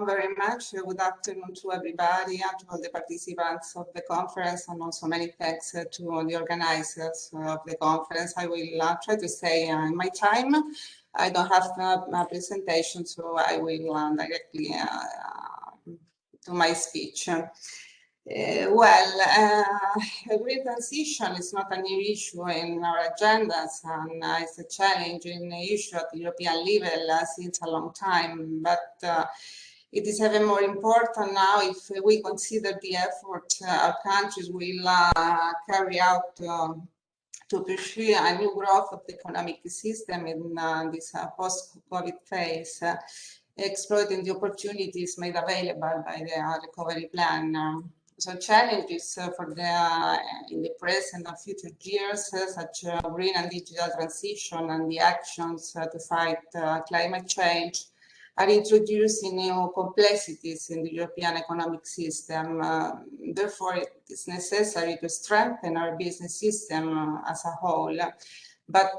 very much. Good afternoon to everybody and to all the participants of the conference, and also many thanks to the organizers of the conference. I will try to stay in my time. I don't have a presentation, so I will directly to my speech. A green transition is not a new issue in our agendas, and it's a challenging issue at the European level since a long time. But it is even more important now if we consider the effort our countries will carry out to pursue a new growth of the economic system in this post-COVID phase, exploiting the opportunities made available by the recovery plan. So challenges for in the present and future years, such as green and digital transition and the actions to fight climate change, are introducing new complexities in the European economic system. Therefore, it is necessary to strengthen our business system as a whole, but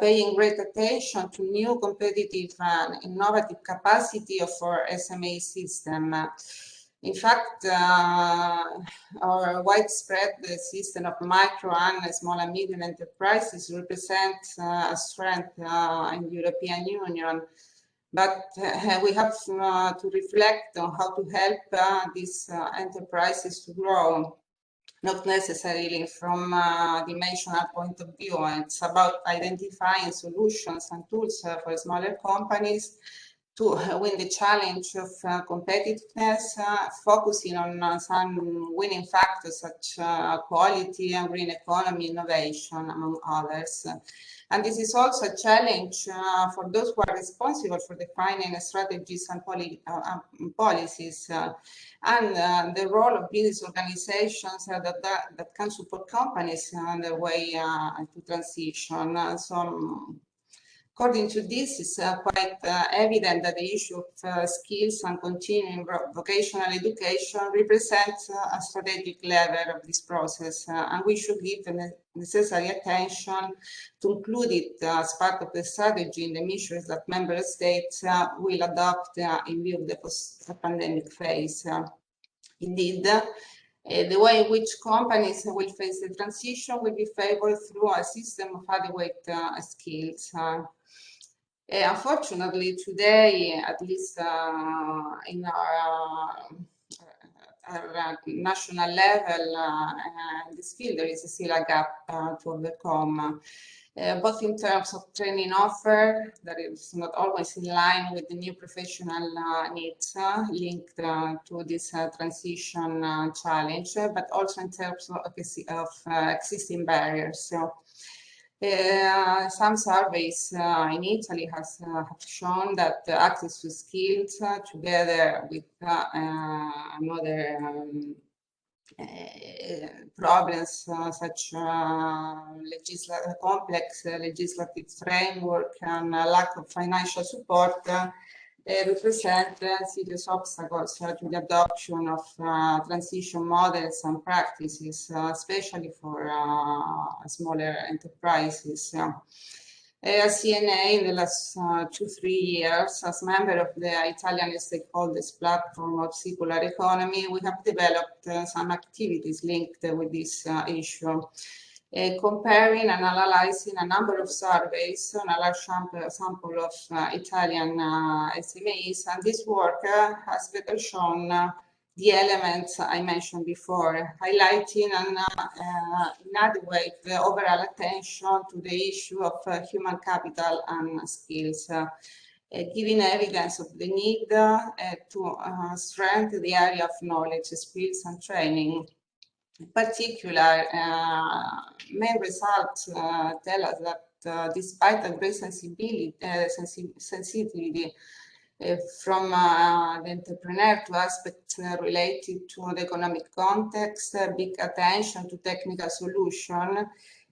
paying great attention to new competitive and innovative capacity of our SME system. In fact, our widespread system of micro and small and medium enterprises represents a strength in the European Union. But we have to reflect on how to help these enterprises to grow, not necessarily from a dimensional point of view. It's about identifying solutions and tools for smaller companies to win the challenge of competitiveness, focusing on some winning factors such quality and green economy, innovation, among others. And this is also a challenge for those who are responsible for defining strategies and policies, and the role of business organizations that can support companies on their way to transition. According to this, it's quite evident that the issue of skills and continuing vocational education represents a strategic level of this process, and we should give the necessary attention to include it as part of the strategy in the measures that member states will adopt in view of the post-pandemic phase. Indeed, the way in which companies will face the transition will be favored through a system of adequate skills. Unfortunately, today, at least in our national level, in this field, there is still a gap to overcome, both in terms of training offer, that is not always in line with the new professional needs linked to this transition challenge, but also in terms of existing barriers. So, some surveys in Italy have shown that access to skills together with other problems such complex legislative framework and lack of financial support represent serious obstacles to the adoption of transition models and practices, especially for smaller enterprises. As CNA, in the last 2-3 years, as member of the Italian stakeholders platform of circular economy, we have developed some activities linked with this issue. Comparing and analyzing a number of surveys on a large sample of Italian SMEs, and this work has better shown the elements I mentioned before, highlighting an inadequate overall attention to the issue of human capital and skills, giving evidence of the need to strengthen the area of knowledge, skills, and training. In particular, main results tell us that despite a great sensitivity from the entrepreneur to aspects related to the economic context, big attention to technical solution,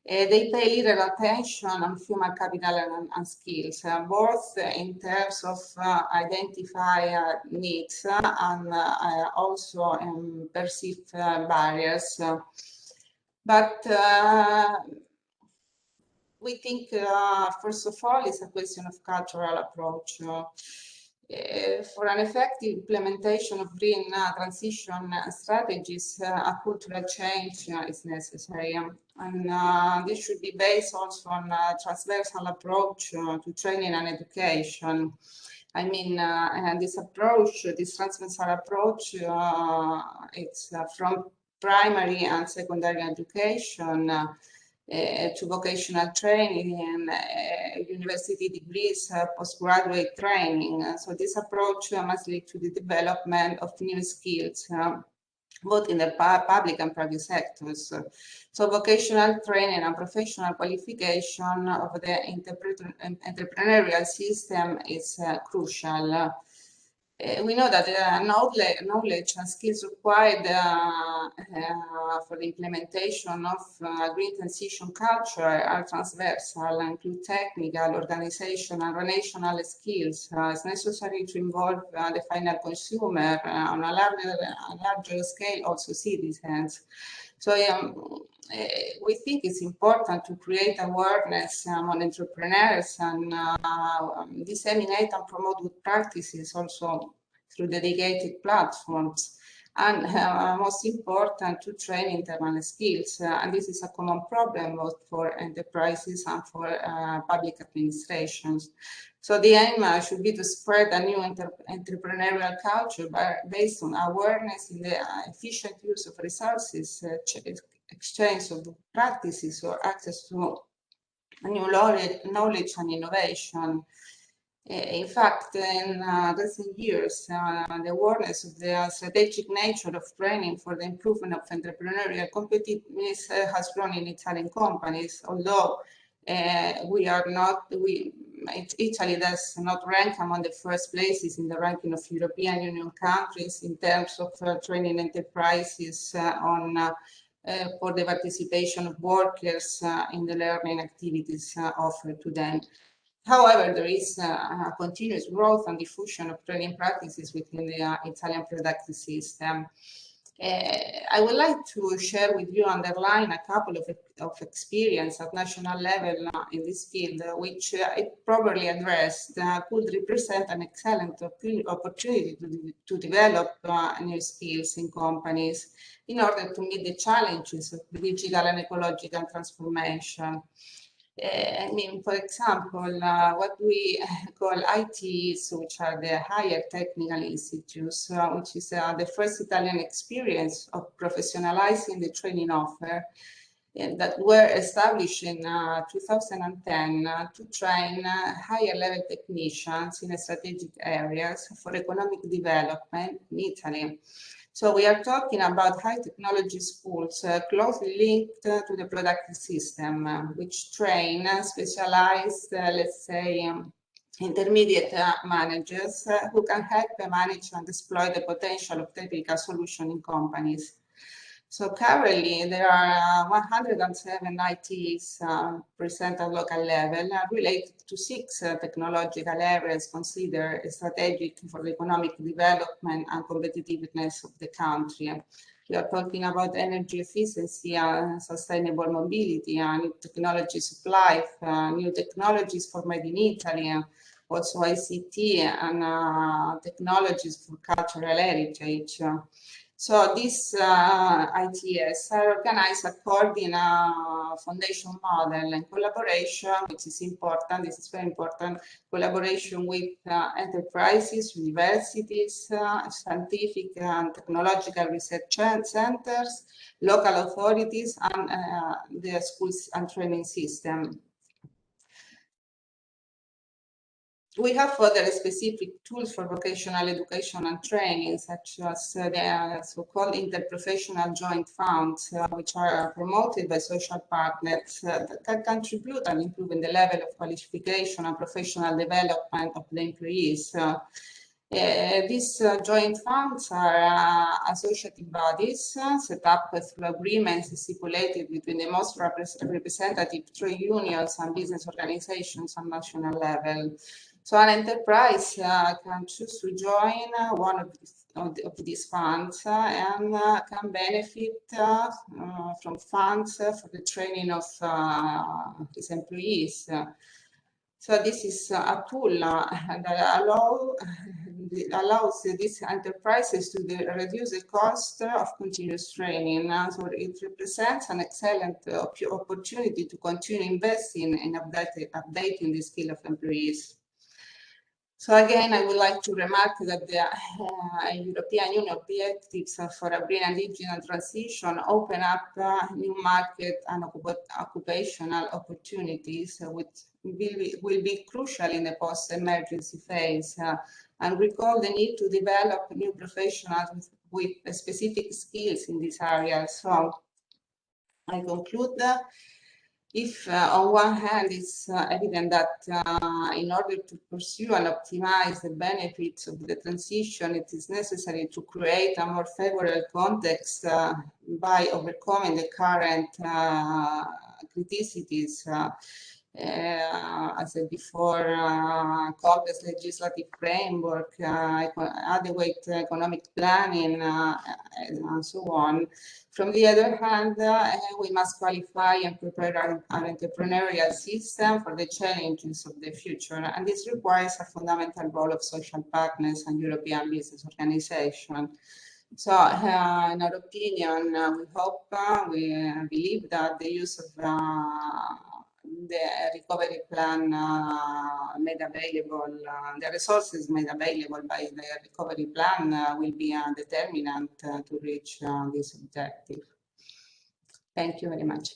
they pay little attention on human capital and skills, both in terms of identify needs and also perceived barriers. But we think, first of all, it's a question of cultural approach. For an effective implementation of green transition strategies, a cultural change is necessary. And this should be based also on a transversal approach to training and education. I mean, and this approach, this transversal approach, it's from primary and secondary education to vocational training and university degrees, postgraduate training. So this approach must lead to the development of new skills, both in the public and private sectors. So vocational training and professional qualification of the entrepreneurial system is crucial. We know that knowledge and skills required for the implementation of green transition culture are transversal and include technical, organizational, and relational skills. It's necessary to involve the final consumer on a larger scale, also citizens. So we think it's important to create awareness among entrepreneurs and disseminate and promote good practices also through dedicated platforms. And most important, to train internal skills. And this is a common problem both for enterprises and for public administrations. So the aim should be to spread a new entrepreneurial culture based on awareness in the efficient use of resources, exchange of practices, or access to new knowledge and innovation. In fact, in recent years, the awareness of the strategic nature of training for the improvement of entrepreneurial competitiveness has grown in Italian companies, although Italy does not rank among the first places in the ranking of European Union countries in terms of training enterprises for the participation of workers in the learning activities offered to them. However, there is a continuous growth and diffusion of training practices within the Italian productive system. I would like to share with you, underline a couple of experience at national level in this field, which if properly addressed could represent an excellent opportunity to develop new skills in companies in order to meet the challenges of digital and ecological transformation. I mean, for example, what we call ITs, which are the higher technical institutes, which is the first Italian experience of professionalizing the training offer, that were established in 2010 to train higher level technicians in strategic areas for economic development in Italy. So we are talking about high technology schools closely linked to the productive system, which train specialized, let's say, intermediate managers who can help manage and exploit the potential of technical solutions in companies. So currently there are 107 ITs present at local level related to 6 technological areas considered strategic for the economic development and competitiveness of the country. We are talking about energy efficiency and sustainable mobility, new technologies of life, new technologies for made in Italy, also ICT and technologies for cultural heritage. So these ITS are organized according to a foundation model and collaboration, which is important. This is very important. Collaboration with enterprises, universities, scientific and technological research centers, local authorities, and the schools and training system. We have further specific tools for vocational education and training, such as the so-called interprofessional joint funds, which are promoted by social partners that can contribute and improve in the level of qualification and professional development of the employees. These joint funds are associative bodies set up through agreements stipulated between the most representative trade unions and business organizations on national level. So an enterprise can choose to join one of these funds and can benefit from funds for the training of his employees. So this is a tool that allows these enterprises to reduce the cost of continuous training. So it represents an excellent opportunity to continue investing in updating the skill of employees. So again, I would like to remark that the European Union objectives for a green and digital transition open up new market and occupational opportunities, which will be crucial in the post-emergency phase, and recall the need to develop new professionals with specific skills in this area. So I conclude if on one hand it's evident that in order to pursue and optimize the benefits of the transition, it is necessary to create a more favorable context by overcoming the current criticities. As I said before, complex legislative framework, adequate economic planning, and so on. From the other hand, we must qualify and prepare our entrepreneurial system for the challenges of the future, and this requires a fundamental role of social partners and European business organizations. So, in our opinion, we hope, we believe that the use of the recovery plan made available, the resources made available by the recovery plan will be a determinant to reach this objective. Thank you very much.